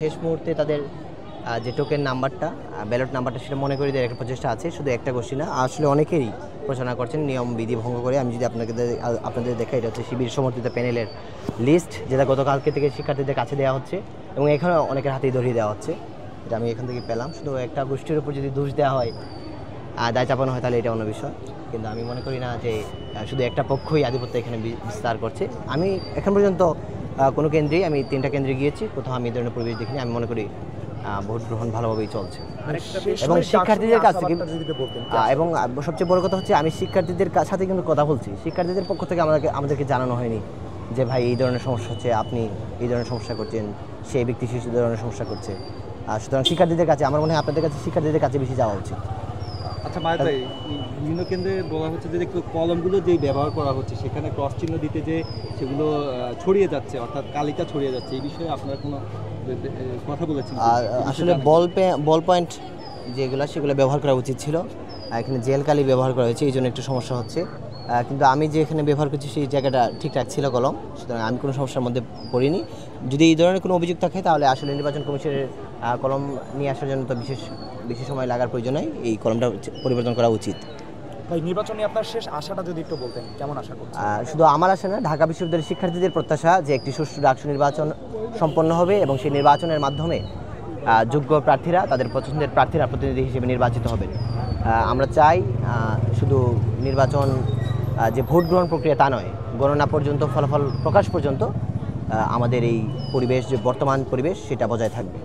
শেষ মুহূর্তে তাদের যে টোকেন নাম্বারটা ব্যালট নাম্বারটা সেটা মনে করে দেওয়ার একটা প্রচেষ্টা আছে। শুধু একটা গোষ্ঠী না, আসলে অনেকেই প্রচারণা করছেন নিয়ম বিধি ভঙ্গ করে। আমি যদি আপনাদের দেখাই, এটা হচ্ছে শিবির সমর্থিত প্যানেলের লিস্ট, যেটা গতকালকে থেকে শিক্ষার্থীদের কাছে দেওয়া হচ্ছে এবং এখানে অনেকের হাতেই ধরিয়ে দেওয়া হচ্ছে। এটা আমি এখান থেকে পেলাম। শুধু একটা গোষ্ঠীর উপর যদি দোষ দেওয়া হয়, দায় চাপানো হয়, তাহলে এটা অন্য বিষয়। কিন্তু আমি মনে করি না যে শুধু একটা পক্ষই আধিপত্য এখানে বিস্তার করছে। আমি এখন পর্যন্ত কোনো কেন্দ্রেই, আমি 3টা কেন্দ্রে গিয়েছি, কোথাও আমি এই ধরনের পরিবেশ দেখিনি। আমি মনে করি ভোট গ্রহণ ভালোভাবেই চলছে এবং শিক্ষার্থীদের কাছ থেকে। এবং সবচেয়ে বড় কথা হচ্ছে, আমি শিক্ষার্থীদের সাথে কিন্তু কথা বলছি। শিক্ষার্থীদের পক্ষ থেকে আমাদেরকে জানানো হয়নি যে ভাই এই ধরনের সমস্যা হচ্ছে, আপনি এই ধরনের সমস্যা করছেন, সেই ব্যক্তি সেই ধরনের সমস্যা করছে। সুতরাং শিক্ষার্থীদের কাছে, আমার মনে হয় আপনাদের কাছে, শিক্ষার্থীদের কাছে বেশি যাওয়া উচিত। আচ্ছা মায়ের ভাই, বিভিন্ন কেন্দ্রে বলা হচ্ছে যে কলমগুলো যেই ব্যবহার করা হচ্ছে সেখানে ক্রস চিহ্ন দিতে যে সেগুলো ছড়িয়ে যাচ্ছে, অর্থাৎ কালিটা ছড়িয়ে যাচ্ছে, এই বিষয়ে আপনারা কোনো কথা বলেছেন? আসলে বল পয়েন্ট যেগুলো, সেগুলো ব্যবহার করা উচিত ছিল। এখানে জেল কালি ব্যবহার করা হয়েছে, এই জন্য একটু সমস্যা হচ্ছে। কিন্তু আমি যে এখানে ব্যবহার করছি সেই জায়গাটা ঠিকঠাক ছিল কলম, সুতরাং আমি কোনো সমস্যার মধ্যে পড়িনি। যদি এই ধরনের কোনো অভিযোগ থাকে, তাহলে আসলে নির্বাচন কমিশনের কলম নিয়ে আসার জন্য তো বেশি সময় লাগার প্রয়োজন নেই। এই কলমটা পরিবর্তন করা উচিত। ভাই, নির্বাচনে আপনার শেষ আশাটা যদি একটু বলতেন, কেমন আশা করছেন? শুধু আমার আশা না, ঢাকা বিশ্ববিদ্যালয়ের শিক্ষার্থীদের প্রত্যাশা যে একটি সুষ্ঠু ডাকসু নির্বাচন সম্পন্ন হবে এবং সেই নির্বাচনের মাধ্যমে যোগ্য প্রার্থীরা, তাদের পছন্দের প্রার্থীরা প্রতিনিধি হিসেবে নির্বাচিত হবেন। আমরা চাই শুধু নির্বাচন যে ভোট গ্রহণ প্রক্রিয়া তা নয়, গণনা পর্যন্ত, ফলাফল প্রকাশ পর্যন্ত আমাদের এই পরিবেশ, যে বর্তমান পরিবেশ, সেটা বজায় থাকবে।